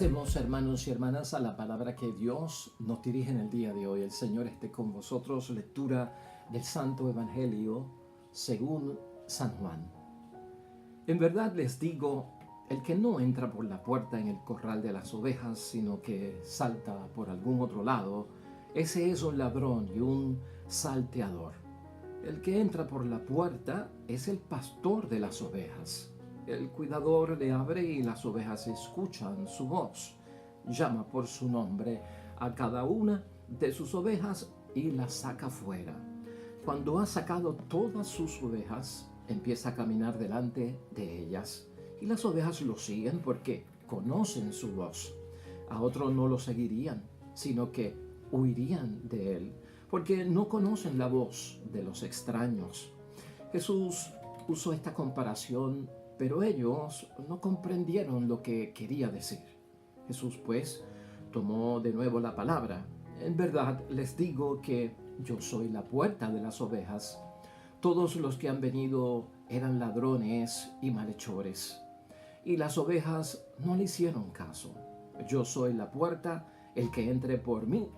Pasemos, hermanos y hermanas, a la palabra que Dios nos dirige en el día de hoy. El Señor esté con vosotros. Lectura del Santo Evangelio según San Juan. En verdad les digo, el que no entra por la puerta en el corral de las ovejas, sino que salta por algún otro lado, ese es un ladrón y un salteador. El que entra por la puerta es el pastor de las ovejas. El cuidador le abre y las ovejas escuchan su voz. Llama por su nombre a cada una de sus ovejas y las saca fuera. Cuando ha sacado todas sus ovejas, empieza a caminar delante de ellas. Y las ovejas lo siguen porque conocen su voz. A otro no lo seguirían, sino que huirían de él, porque no conocen la voz de los extraños. Jesús usó esta comparación, pero ellos no comprendieron lo que quería decir. Jesús, pues, tomó de nuevo la palabra. En verdad les digo que yo soy la puerta de las ovejas. Todos los que han venido eran ladrones y malhechores, y las ovejas no le hicieron caso. Yo soy la puerta, el que entre por mí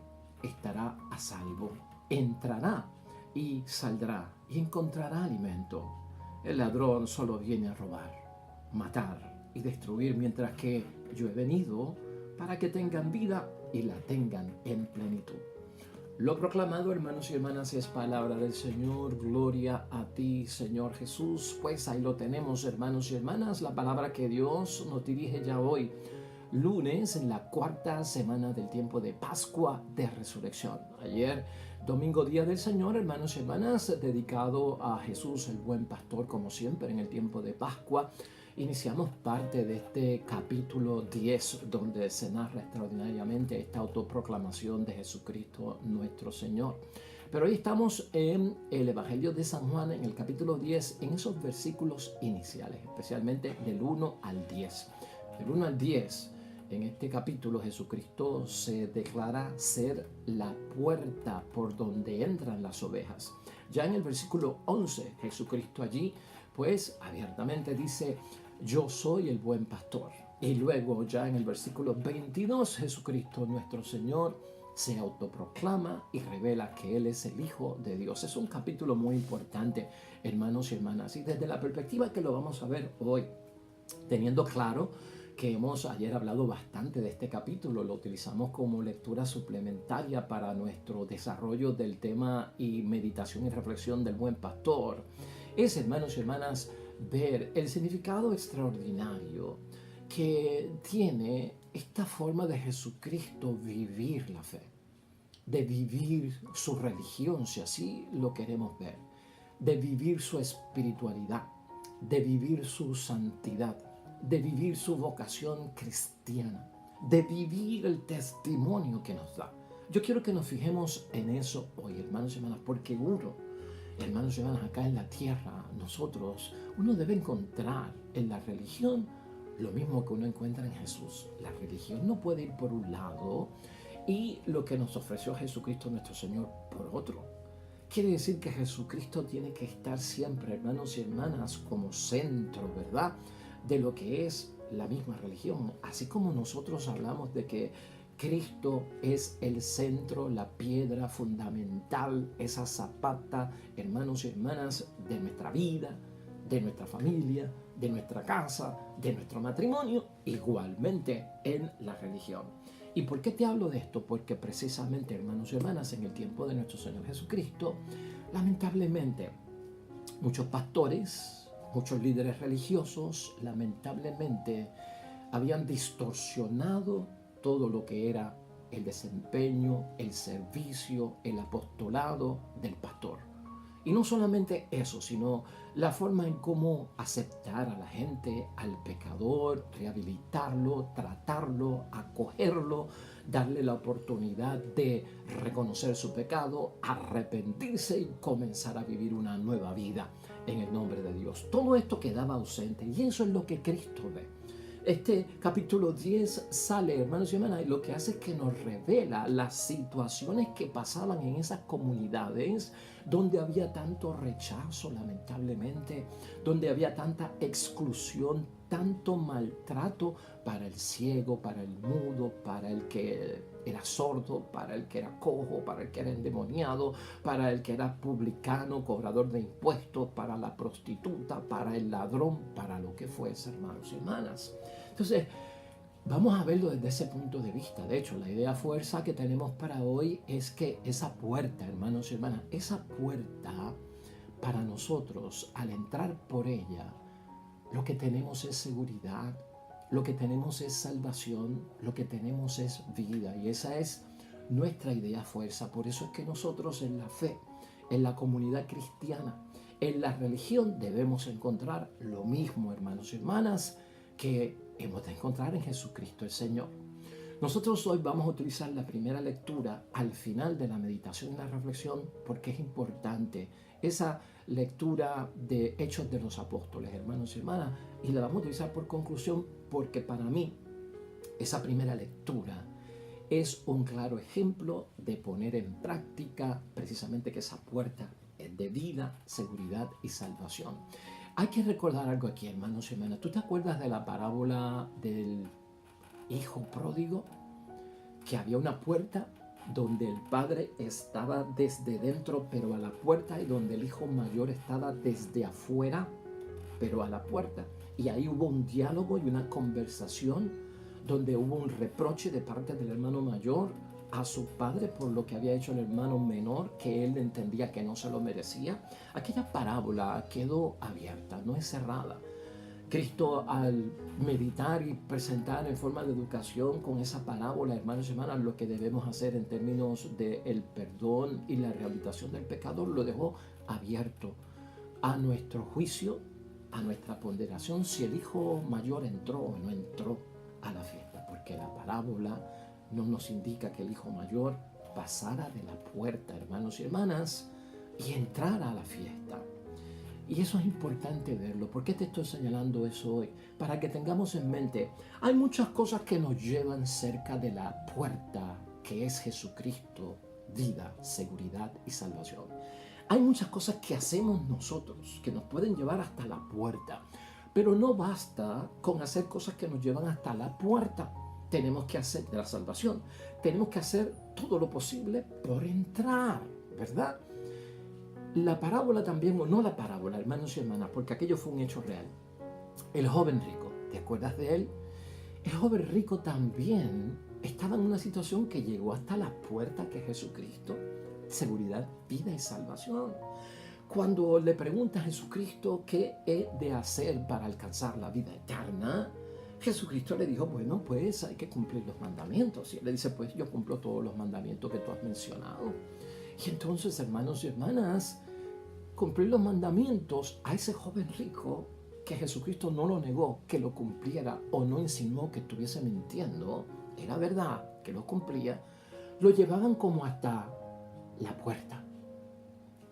estará a salvo. Entrará y saldrá y encontrará alimento. El ladrón solo viene a robar, matar y destruir, mientras que yo he venido para que tengan vida y la tengan en plenitud. Lo proclamado, hermanos y hermanas, es palabra del Señor. Gloria a ti, Señor Jesús. Pues ahí lo tenemos, hermanos y hermanas, la palabra que Dios nos dirige ya hoy, lunes, en la cuarta semana del tiempo de Pascua de Resurrección. Ayer, domingo, día del Señor, hermanos y hermanas, dedicado a Jesús, el buen pastor, como siempre, en el tiempo de Pascua. Iniciamos parte de este capítulo 10, donde se narra extraordinariamente esta autoproclamación de Jesucristo nuestro Señor. Pero hoy estamos en el Evangelio de San Juan, en el capítulo 10, en esos versículos iniciales, especialmente del 1 al 10. Del 1 al 10, en este capítulo, Jesucristo se declara ser la puerta por donde entran las ovejas. Ya en el versículo 11, Jesucristo allí, pues, abiertamente dice: yo soy el buen pastor. Y luego, ya en el versículo 22, Jesucristo nuestro Señor se autoproclama y revela que Él es el Hijo de Dios. Es un capítulo muy importante, hermanos y hermanas, y desde la perspectiva que lo vamos a ver hoy, teniendo claro que hemos ayer hablado bastante de este capítulo, lo utilizamos como lectura suplementaria para nuestro desarrollo del tema y meditación y reflexión del buen pastor, es, hermanos y hermanas, ver el significado extraordinario que tiene esta forma de Jesucristo vivir la fe, de vivir su religión, si así lo queremos ver, de vivir su espiritualidad, de vivir su santidad, de vivir su vocación cristiana, de vivir el testimonio que nos da. Yo quiero que nos fijemos en eso hoy, hermanos y hermanas, porque hermanos y hermanas, acá en la tierra, uno debe encontrar en la religión lo mismo que uno encuentra en Jesús. La religión no puede ir por un lado y lo que nos ofreció Jesucristo nuestro Señor por otro. Quiere decir que Jesucristo tiene que estar siempre, hermanos y hermanas, como centro, ¿verdad?, de lo que es la misma religión. Así como nosotros hablamos de que Cristo es el centro, la piedra fundamental, esa zapata, hermanos y hermanas, de nuestra vida, de nuestra familia, de nuestra casa, de nuestro matrimonio, igualmente en la religión. ¿Y por qué te hablo de esto? Porque precisamente, hermanos y hermanas, en el tiempo de nuestro Señor Jesucristo, lamentablemente, muchos pastores, muchos líderes religiosos, lamentablemente, habían distorsionado todo lo que era el desempeño, el servicio, el apostolado del pastor. Y no solamente eso, sino la forma en cómo aceptar a la gente, al pecador, rehabilitarlo, tratarlo, acogerlo, darle la oportunidad de reconocer su pecado, arrepentirse y comenzar a vivir una nueva vida en el nombre de Dios. Todo esto quedaba ausente y eso es lo que Cristo ve. Este capítulo 10 sale, hermanos y hermanas, y lo que hace es que nos revela las situaciones que pasaban en esas comunidades donde había tanto rechazo, lamentablemente, donde había tanta exclusión, tanto maltrato para el ciego, para el mudo, para el que era sordo, para el que era cojo, para el que era endemoniado, para el que era publicano, cobrador de impuestos, para la prostituta, para el ladrón, para lo que fuese, hermanos y hermanas. Entonces, vamos a verlo desde ese punto de vista. De hecho, la idea fuerza que tenemos para hoy es que esa puerta, hermanos y hermanas, esa puerta para nosotros, al entrar por ella, lo que tenemos es seguridad, lo que tenemos es salvación, lo que tenemos es vida. Y esa es nuestra idea fuerza. Por eso es que nosotros en la fe, en la comunidad cristiana, en la religión debemos encontrar lo mismo, hermanos y hermanas, que hemos de encontrar en Jesucristo el Señor. Nosotros hoy vamos a utilizar la primera lectura al final de la meditación y la reflexión porque es importante esa lectura de Hechos de los Apóstoles, hermanos y hermanas, y la vamos a utilizar por conclusión porque para mí esa primera lectura es un claro ejemplo de poner en práctica precisamente que esa puerta es de vida, seguridad y salvación. Hay que recordar algo aquí, hermanos y hermanas. ¿Tú te acuerdas de la parábola del hijo pródigo? Que había una puerta donde el padre estaba desde dentro, pero a la puerta, y donde el hijo mayor estaba desde afuera, pero a la puerta. Y ahí hubo un diálogo y una conversación donde hubo un reproche de parte del hermano mayor a su padre por lo que había hecho el hermano menor, que él entendía que no se lo merecía. Aquella parábola quedó abierta, no es cerrada. Cristo, al meditar y presentar en forma de educación con esa parábola, hermanos y hermanas, lo que debemos hacer en términos del perdón y la rehabilitación del pecado, lo dejó abierto a nuestro juicio, a nuestra ponderación, si el hijo mayor entró o no entró a la fiesta, porque la parábola no nos indica que el hijo mayor pasara de la puerta, hermanos y hermanas, y entrara a la fiesta. Y eso es importante verlo. ¿Por qué te estoy señalando eso hoy? Para que tengamos en mente, hay muchas cosas que nos llevan cerca de la puerta que es Jesucristo, vida, seguridad y salvación. Hay muchas cosas que hacemos nosotros que nos pueden llevar hasta la puerta, pero no basta con hacer cosas que nos llevan hasta la puerta. Tenemos que hacer de la salvación, tenemos que hacer todo lo posible por entrar, ¿verdad? La parábola también, o no la parábola, hermanos y hermanas, porque aquello fue un hecho real. El joven rico, ¿te acuerdas de él? El joven rico también estaba en una situación que llegó hasta la puerta que es Jesucristo, seguridad, vida y salvación. Cuando le pregunta a Jesucristo qué he de hacer para alcanzar la vida eterna, Jesucristo le dijo, bueno, pues hay que cumplir los mandamientos. Y él le dice, pues yo cumplo todos los mandamientos que tú has mencionado. Y entonces, hermanos y hermanas, cumplir los mandamientos a ese joven rico, que Jesucristo no lo negó, que lo cumpliera o no insinuó que estuviese mintiendo, era verdad que lo cumplía, lo llevaban como hasta la puerta.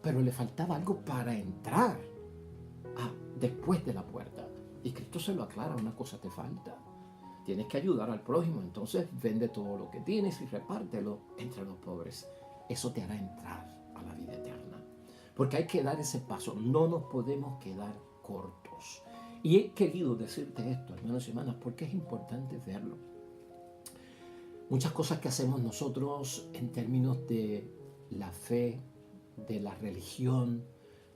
Pero le faltaba algo para entrar después de la puerta. Y Cristo se lo aclara, una cosa te falta. Tienes que ayudar al prójimo, entonces vende todo lo que tienes y repártelo entre los pobres. Eso te hará entrar a la vida eterna. Porque hay que dar ese paso, no nos podemos quedar cortos. Y he querido decirte esto, hermanos y hermanas, porque es importante verlo. Muchas cosas que hacemos nosotros en términos de la fe, de la religión,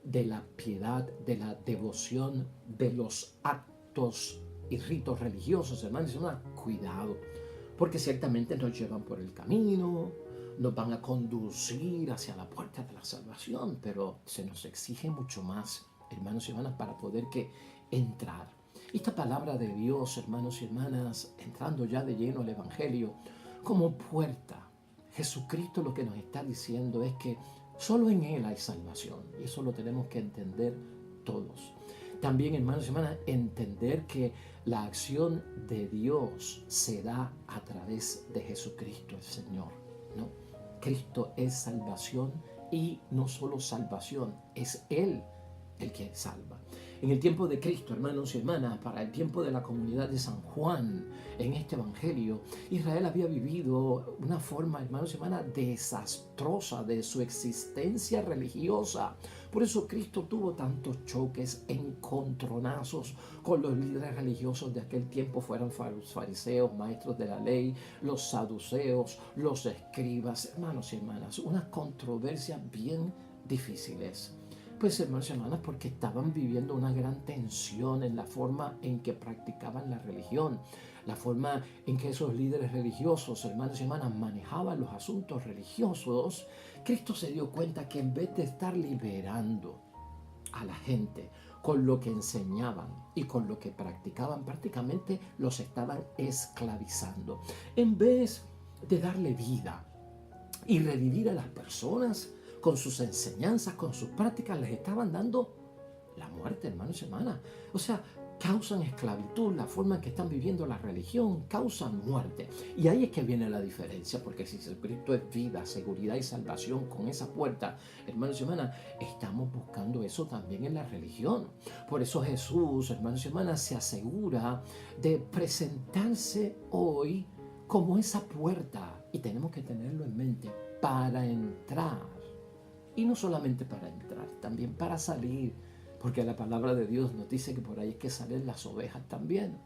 de la piedad, de la devoción, de los actos y ritos religiosos, hermanos y hermanas, cuidado, porque ciertamente nos llevan por el camino, nos van a conducir hacia la puerta de la salvación, pero se nos exige mucho más, hermanos y hermanas, para poder entrar. Esta palabra de Dios, hermanos y hermanas, entrando ya de lleno al Evangelio, como puerta, Jesucristo lo que nos está diciendo es que solo en Él hay salvación, y eso lo tenemos que entender todos. También, hermanos y hermanas, entender que la acción de Dios se da a través de Jesucristo el Señor, ¿no? Cristo es salvación y no solo salvación, es Él el que salva. En el tiempo de Cristo, hermanos y hermanas, para el tiempo de la comunidad de San Juan, en este evangelio, Israel había vivido una forma, hermanos y hermanas, desastrosa de su existencia religiosa. Por eso Cristo tuvo tantos choques, encontronazos con los líderes religiosos de aquel tiempo, fueran los fariseos, maestros de la ley, los saduceos, los escribas, hermanos y hermanas, unas controversias bien difíciles. Pues hermanos y hermanas, porque estaban viviendo una gran tensión en la forma en que practicaban la religión, la forma en que esos líderes religiosos, hermanos y hermanas, manejaban los asuntos religiosos. Cristo se dio cuenta que en vez de estar liberando a la gente con lo que enseñaban y con lo que practicaban, prácticamente los estaban esclavizando. En vez de darle vida y revivir a las personas con sus enseñanzas, con sus prácticas, les estaban dando la muerte, hermanos y hermanas. O sea, causan esclavitud, la forma en que están viviendo la religión, causan muerte. Y ahí es que viene la diferencia, porque si Jesucristo es vida, seguridad y salvación con esa puerta, hermanos y hermanas, estamos buscando eso también en la religión. Por eso Jesús, hermanos y hermanas, se asegura de presentarse hoy como esa puerta, y tenemos que tenerlo en mente, para entrar. Y no solamente para entrar, también para salir, porque la palabra de Dios nos dice que por ahí es que salen las ovejas también.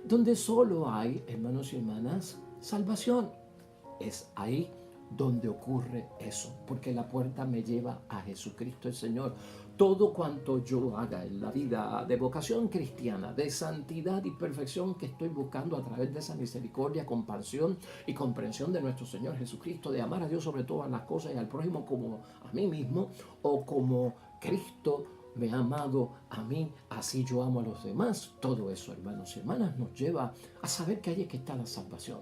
Donde solo hay, hermanos y hermanas, salvación. Es ahí donde ocurre eso, porque la puerta me lleva a Jesucristo el Señor. Todo cuanto yo haga en la vida de vocación cristiana, de santidad y perfección que estoy buscando a través de esa misericordia, compasión y comprensión de nuestro Señor Jesucristo, de amar a Dios sobre todas las cosas y al prójimo como a mí mismo, o como Cristo me ha amado a mí, así yo amo a los demás. Todo eso, hermanos y hermanas, nos lleva a saber que ahí es que está la salvación.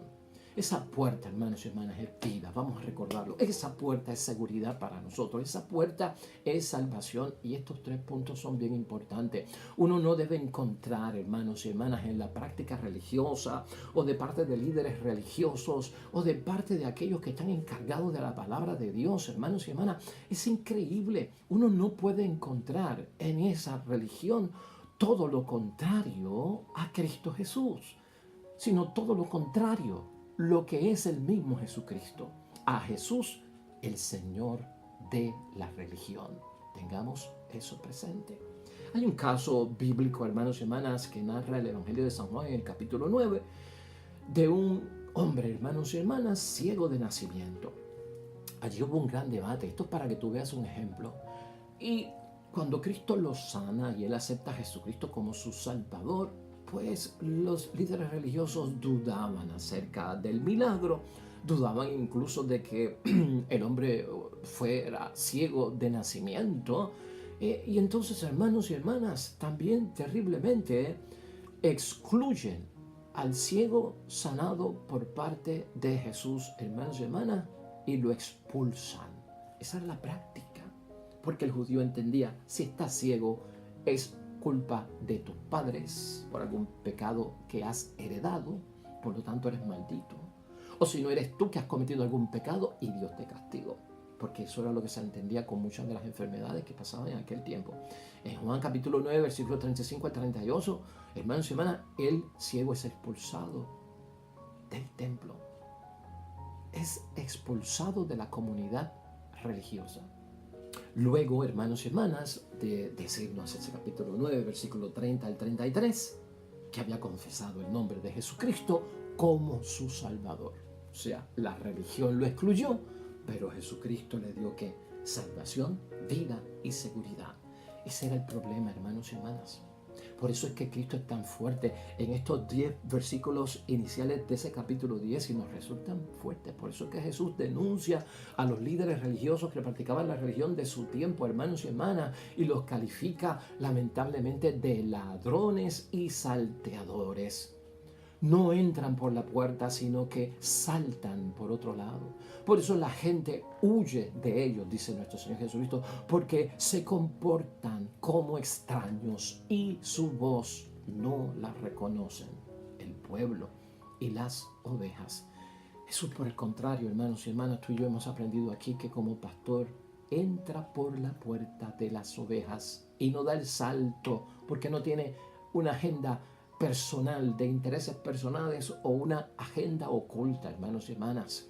Esa puerta, hermanos y hermanas, es vida, vamos a recordarlo. Esa puerta es seguridad para nosotros, esa puerta es salvación, y estos 3 puntos son bien importantes. Uno no debe encontrar, hermanos y hermanas, en la práctica religiosa o de parte de líderes religiosos o de parte de aquellos que están encargados de la palabra de Dios, hermanos y hermanas. Es increíble, uno no puede encontrar en esa religión todo lo contrario a Cristo Jesús, sino todo lo contrario, lo que es el mismo Jesucristo, a Jesús, el Señor de la religión. Tengamos eso presente. Hay un caso bíblico, hermanos y hermanas, que narra el Evangelio de San Juan en el capítulo 9, de un hombre, hermanos y hermanas, ciego de nacimiento. Allí hubo un gran debate. Esto es para que tú veas un ejemplo. Y cuando Cristo lo sana y él acepta a Jesucristo como su Salvador, pues los líderes religiosos dudaban acerca del milagro, dudaban incluso de que el hombre fuera ciego de nacimiento. Y entonces, hermanos y hermanas, también terriblemente excluyen al ciego sanado por parte de Jesús, hermanos y hermanas, y lo expulsan. Esa es la práctica, porque el judío entendía, si estás ciego es culpa de tus padres por algún pecado que has heredado, por lo tanto eres maldito. O si no, eres tú que has cometido algún pecado y Dios te castigó, porque eso era lo que se entendía con muchas de las enfermedades que pasaban en aquel tiempo. En Juan capítulo 9, versículos 35 al 38, hermanos y hermanas, el ciego es expulsado del templo, es expulsado de la comunidad religiosa. Luego, hermanos y hermanas, de decirnos ese capítulo 9, versículo 30 al 33, que había confesado el nombre de Jesucristo como su Salvador. O sea, la religión lo excluyó, pero Jesucristo le dio ¿qué? Salvación, vida y seguridad. Ese era el problema, hermanos y hermanas. Por eso es que Cristo es tan fuerte en estos 10 versículos iniciales de ese capítulo 10 y nos resultan fuertes. Por eso es que Jesús denuncia a los líderes religiosos que practicaban la religión de su tiempo, hermanos y hermanas, y los califica lamentablemente de ladrones y salteadores. No entran por la puerta, sino que saltan por otro lado. Por eso la gente huye de ellos, dice nuestro Señor Jesucristo, porque se comportan como extraños y su voz no la reconocen el pueblo y las ovejas. Jesús, por el contrario, hermanos y hermanas, tú y yo hemos aprendido aquí que como pastor entra por la puerta de las ovejas y no da el salto porque no tiene una agenda personal, de intereses personales o una agenda oculta, hermanos y hermanas.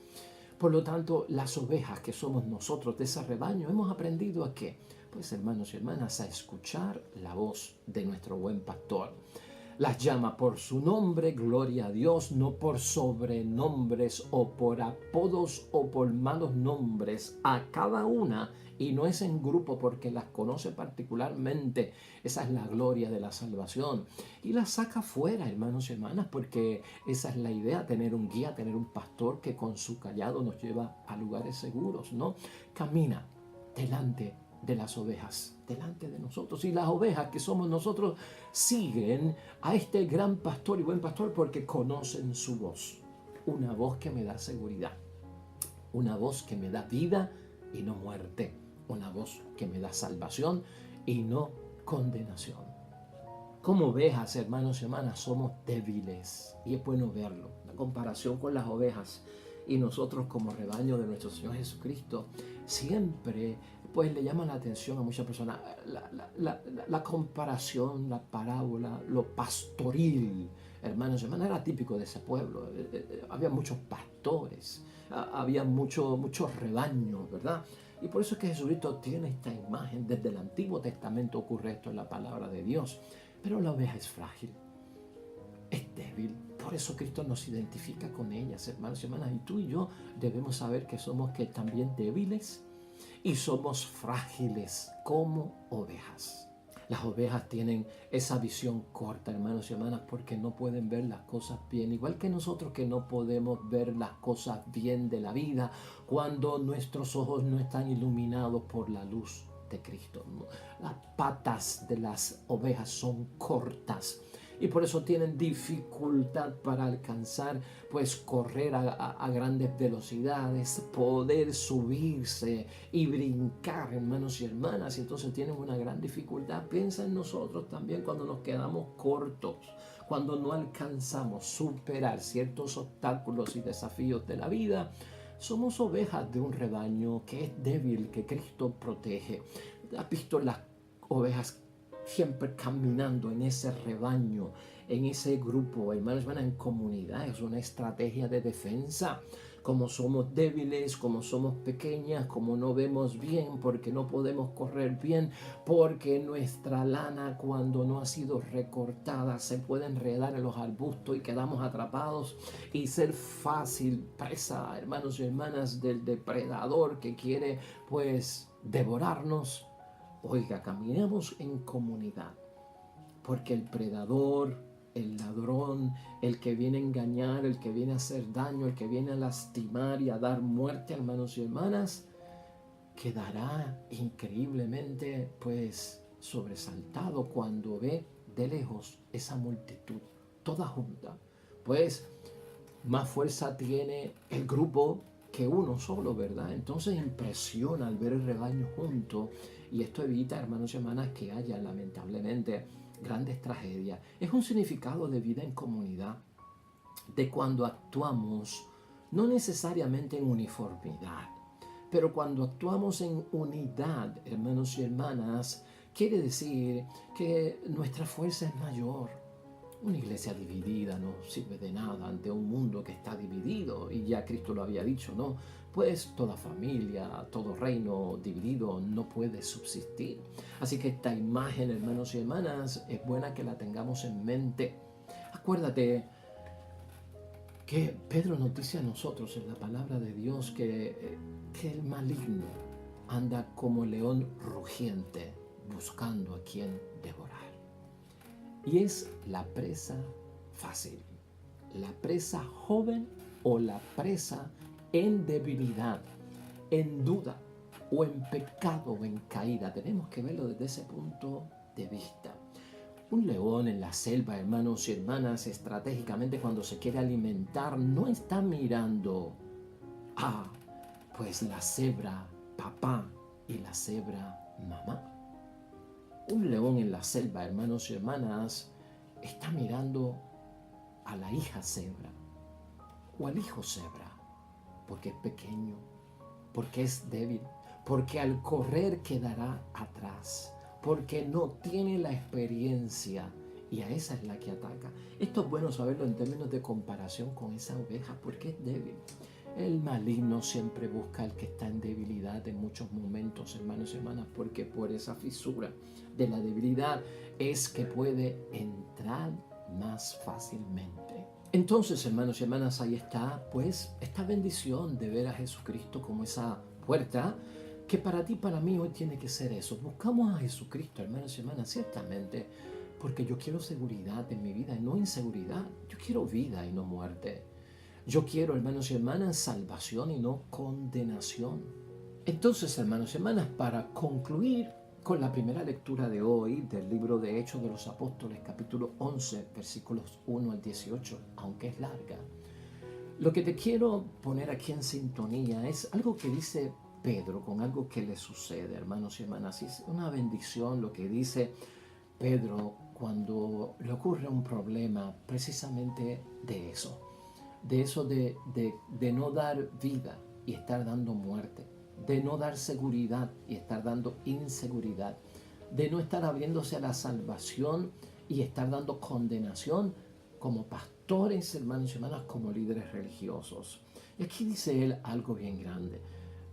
Por lo tanto, las ovejas que somos nosotros de ese rebaño hemos aprendido a qué, pues hermanos y hermanas, a escuchar la voz de nuestro buen pastor. Las llama por su nombre, gloria a Dios, no por sobrenombres o por apodos o por malos nombres a cada una, y no es en grupo porque las conoce particularmente. Esa es la gloria de la salvación. Y las saca fuera, hermanos y hermanas, porque esa es la idea, tener un guía, tener un pastor que con su callado nos lleva a lugares seguros, ¿no? Camina delante de las ovejas, delante de nosotros. Y las ovejas que somos nosotros siguen a este gran pastor y buen pastor porque conocen su voz. Una voz que me da seguridad, una voz que me da vida y no muerte, una voz que me da salvación y no condenación. Como ovejas, hermanos y hermanas, somos débiles y es bueno verlo. La comparación con las ovejas y nosotros como rebaño de nuestro Señor Jesucristo siempre pues le llama la atención a muchas personas la comparación, la parábola, lo pastoril, hermanos y hermanas, era típico de ese pueblo. Había muchos pastores, había mucho rebaño, ¿verdad? Y por eso es que Jesucristo tiene esta imagen. Desde el Antiguo Testamento ocurre esto en la palabra de Dios. Pero la oveja es frágil, es débil. Por eso Cristo nos identifica con ellas, hermanos y hermanas. Y tú y yo debemos saber que somos también débiles y somos frágiles como ovejas. Las ovejas tienen esa visión corta, hermanos y hermanas, porque no pueden ver las cosas bien. Igual que nosotros que no podemos ver las cosas bien de la vida cuando nuestros ojos no están iluminados por la luz de Cristo. Las patas de las ovejas son cortas y por eso tienen dificultad para alcanzar, pues correr a grandes velocidades, poder subirse y brincar, hermanos y hermanas. Y entonces tienen una gran dificultad. Piensa en nosotros también cuando nos quedamos cortos, cuando no alcanzamos superar ciertos obstáculos y desafíos de la vida. Somos ovejas de un rebaño que es débil, que Cristo protege. ¿Has visto las ovejas siempre caminando en ese rebaño, en ese grupo, hermanos, en comunidad? Es una estrategia de defensa. Como somos débiles, como somos pequeñas, como no vemos bien, porque no podemos correr bien, porque nuestra lana cuando no ha sido recortada se puede enredar en los arbustos y quedamos atrapados y ser fácil presa, hermanos y hermanas, del depredador que quiere pues devorarnos. Oiga, caminemos en comunidad, porque el predador, el ladrón, el que viene a engañar, el que viene a hacer daño, el que viene a lastimar y a dar muerte, hermanos y hermanas, quedará increíblemente pues sobresaltado cuando ve de lejos esa multitud toda junta. Pues más fuerza tiene el grupo que uno solo, ¿verdad? Entonces impresiona al ver el rebaño junto, y esto evita, hermanos y hermanas, que haya lamentablemente grandes tragedias. Es un significado de vida en comunidad, de cuando actuamos no necesariamente en uniformidad, pero cuando actuamos en unidad, hermanos y hermanas, quiere decir que nuestra fuerza es mayor. Una iglesia dividida no sirve de nada ante un mundo que está dividido, y ya Cristo lo había dicho, ¿no? Pues toda familia, todo reino dividido no puede subsistir. Así que esta imagen, hermanos y hermanas, es buena que la tengamos en mente. Acuérdate que Pedro nos dice a nosotros en la palabra de Dios que el maligno anda como león rugiente buscando a quien devorar. Y es la presa fácil, la presa joven o la presa en debilidad, en duda o en pecado o en caída. Tenemos que verlo desde ese punto de vista. Un león en la selva, hermanos y hermanas, estratégicamente cuando se quiere alimentar, no está mirando a pues la cebra papá y la cebra mamá. Un león en la selva, hermanos y hermanas, está mirando a la hija cebra o al hijo cebra, porque es pequeño, porque es débil, porque al correr quedará atrás, porque no tiene la experiencia y a esa es la que ataca. Esto es bueno saberlo en términos de comparación con esa oveja porque es débil. El maligno siempre busca al que está en debilidad en muchos momentos, hermanos y hermanas, porque por esa fisura de la debilidad es que puede entrar más fácilmente. Entonces, hermanos y hermanas, ahí está, pues, esta bendición de ver a Jesucristo como esa puerta que para ti, para mí, hoy tiene que ser eso. Buscamos a Jesucristo, hermanos y hermanas, ciertamente, porque yo quiero seguridad en mi vida y no inseguridad. Yo quiero vida y no muerte. Yo quiero, hermanos y hermanas, salvación y no condenación. Entonces, hermanos y hermanas, para concluir con la primera lectura de hoy del libro de Hechos de los Apóstoles, capítulo 11, versículos 1 al 18, aunque es larga, lo que te quiero poner aquí en sintonía es algo que dice Pedro con algo que le sucede, hermanos y hermanas. Es una bendición lo que dice Pedro cuando le ocurre un problema precisamente de eso. De no dar vida y estar dando muerte, de no dar seguridad y estar dando inseguridad, de no estar abriéndose a la salvación y estar dando condenación como pastores, hermanos y hermanas, como líderes religiosos. Y aquí dice él algo bien grande.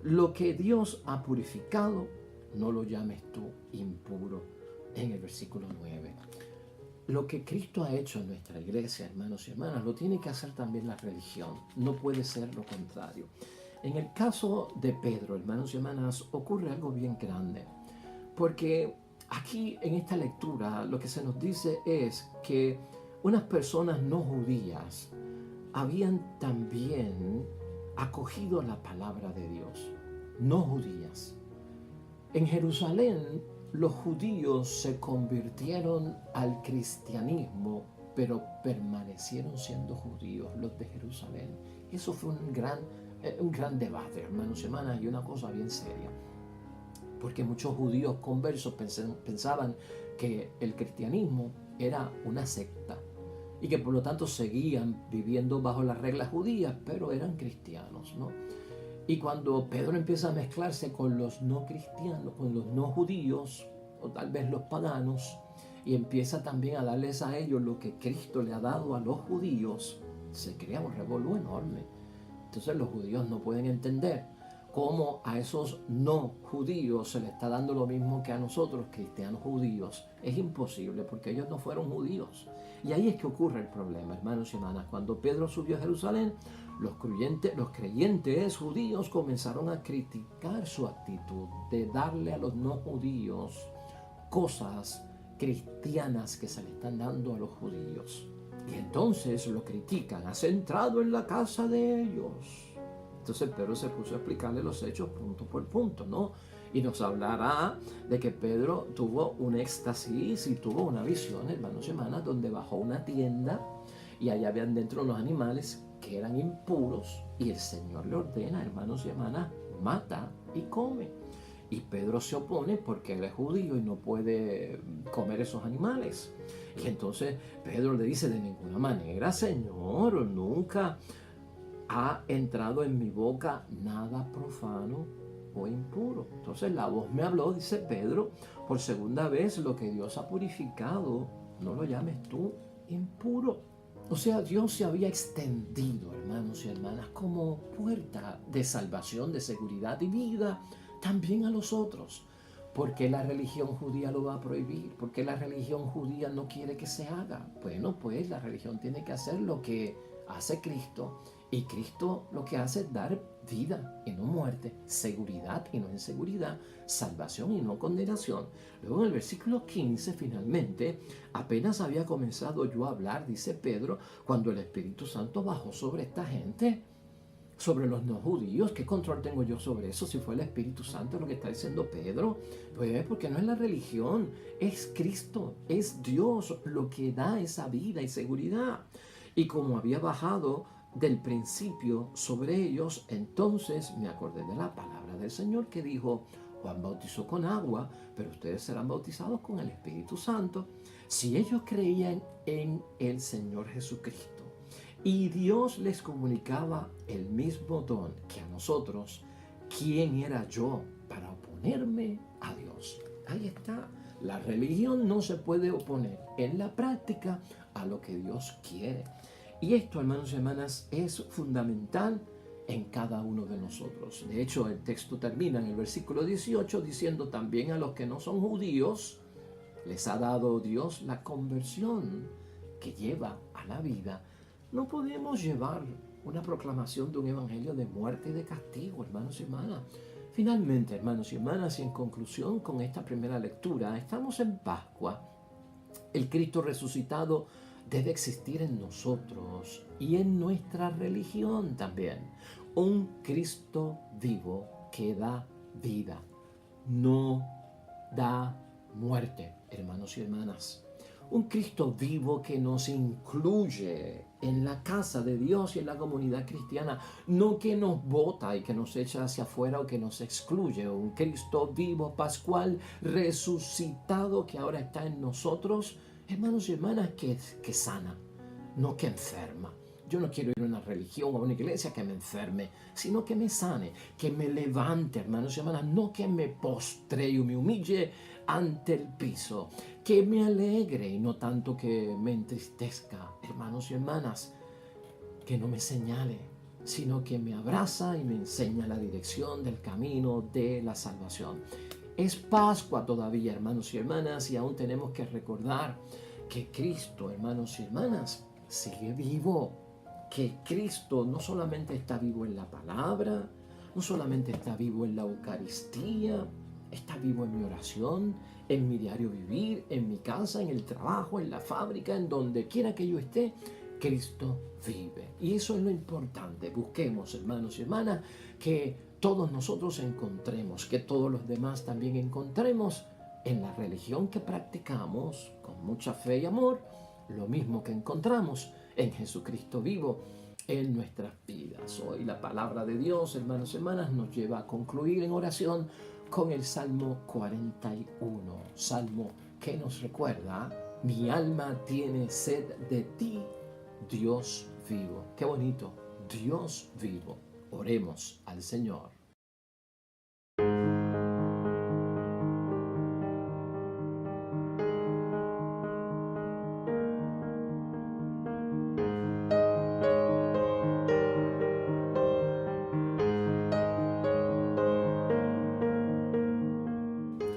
Lo que Dios ha purificado, no lo llames tú impuro, en el versículo 9. Lo que Cristo ha hecho en nuestra iglesia, hermanos y hermanas, lo tiene que hacer también la religión. No puede ser lo contrario. En el caso de Pedro, hermanos y hermanas, ocurre algo bien grande. Porque aquí en esta lectura lo que se nos dice es que unas personas no judías habían también acogido la palabra de Dios. No judías. En Jerusalén, los judíos se convirtieron al cristianismo, pero permanecieron siendo judíos, los de Jerusalén. Eso fue un gran debate, hermanos y hermanas, y una cosa bien seria. Porque muchos judíos conversos pensaban que el cristianismo era una secta y que por lo tanto seguían viviendo bajo las reglas judías, pero eran cristianos, ¿no? Y cuando Pedro empieza a mezclarse con los no cristianos, con los no judíos, o tal vez los paganos, y empieza también a darles a ellos lo que Cristo le ha dado a los judíos, se crea un revolú enorme. Entonces los judíos no pueden entender cómo a esos no judíos se les está dando lo mismo que a nosotros, cristianos judíos. Es imposible porque ellos no fueron judíos. Y ahí es que ocurre el problema, hermanos y hermanas. Cuando Pedro subió a Jerusalén, los creyentes judíos comenzaron a criticar su actitud de darle a los no judíos cosas cristianas que se le están dando a los judíos. Y entonces lo critican, has entrado en la casa de ellos. Entonces Pedro se puso a explicarle los hechos punto por punto, ¿no? Y nos hablará de que Pedro tuvo un éxtasis y tuvo una visión, hermanos y hermanas, donde bajó una tienda y allá habían dentro unos animales que eran impuros y el Señor le ordena, hermanos y hermanas, mata y come. Y Pedro se opone porque él es judío y no puede comer esos animales. Y entonces Pedro le dice, de ninguna manera, Señor, nunca ha entrado en mi boca nada profano o impuro. Entonces la voz me habló, dice Pedro, por segunda vez, lo que Dios ha purificado, no lo llames tú impuro. O sea, Dios se había extendido, hermanos y hermanas, como puerta de salvación, de seguridad y vida también a los otros. ¿Por qué la religión judía lo va a prohibir? ¿Por qué la religión judía no quiere que se haga? Bueno, pues la religión tiene que hacer lo que hace Cristo. Y Cristo lo que hace es dar vida y no muerte, seguridad y no inseguridad, salvación y no condenación. Luego en el versículo 15, finalmente, apenas había comenzado yo a hablar, dice Pedro, cuando el Espíritu Santo bajó sobre esta gente, sobre los no judíos. ¿Qué control tengo yo sobre eso? Si fue el Espíritu Santo lo que está diciendo Pedro, pues porque no es la religión, es Cristo, es Dios lo que da esa vida y seguridad. Y como había bajado del principio sobre ellos, entonces me acordé de la palabra del Señor que dijo, Juan bautizó con agua, pero ustedes serán bautizados con el Espíritu Santo. Si ellos creían en el Señor Jesucristo y Dios les comunicaba el mismo don que a nosotros, ¿quién era yo para oponerme a Dios? Ahí está La religión no se puede oponer en la práctica a lo que Dios quiere. Y esto, hermanos y hermanas, es fundamental en cada uno de nosotros. De hecho, el texto termina en el versículo 18 diciendo: también a los que no son judíos les ha dado Dios la conversión que lleva a la vida. No podemos llevar una proclamación de un evangelio de muerte y de castigo, hermanos y hermanas. Finalmente, hermanos y hermanas, y en conclusión con esta primera lectura, estamos en Pascua. El Cristo resucitado debe existir en nosotros y en nuestra religión también. Un Cristo vivo que da vida, no da muerte, hermanos y hermanas. Un Cristo vivo que nos incluye en la casa de Dios y en la comunidad cristiana, no que nos bota y que nos echa hacia afuera o que nos excluye. Un Cristo vivo, pascual, resucitado que ahora está en nosotros, hermanos y hermanas, que sana, no que enferma. Yo no quiero ir a una religión o a una iglesia que me enferme, sino que me sane, que me levante, hermanos y hermanas, no que me postre y me humille ante el piso, que me alegre y no tanto que me entristezca, hermanos y hermanas, que no me señale, sino que me abraza y me enseña la dirección del camino de la salvación. Es Pascua todavía, hermanos y hermanas, y aún tenemos que recordar que Cristo, hermanos y hermanas, sigue vivo. Que Cristo no solamente está vivo en la palabra, no solamente está vivo en la Eucaristía, está vivo en mi oración, en mi diario vivir, en mi casa, en el trabajo, en la fábrica, en donde quiera que yo esté, Cristo vive. Y eso es lo importante. Busquemos, hermanos y hermanas, que todos nosotros encontremos, que todos los demás también encontremos en la religión que practicamos con mucha fe y amor, lo mismo que encontramos en Jesucristo vivo en nuestras vidas. Hoy la palabra de Dios, hermanos y hermanas, nos lleva a concluir en oración con el Salmo 41, Salmo que nos recuerda: mi alma tiene sed de ti, Dios vivo. Qué bonito, Dios vivo. Oremos al Señor.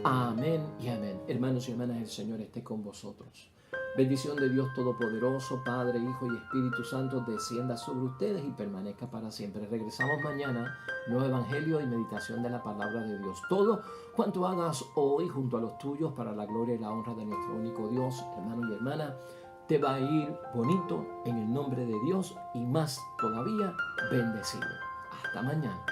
Amén y amén. Hermanos y hermanas, el Señor esté con vosotros. Bendición de Dios Todopoderoso, Padre, Hijo y Espíritu Santo, descienda sobre ustedes y permanezca para siempre. Regresamos mañana, nuevo evangelio y meditación de la palabra de Dios. Todo cuanto hagas hoy junto a los tuyos para la gloria y la honra de nuestro único Dios, hermano y hermana, te va a ir bonito en el nombre de Dios y más todavía bendecido. Hasta mañana.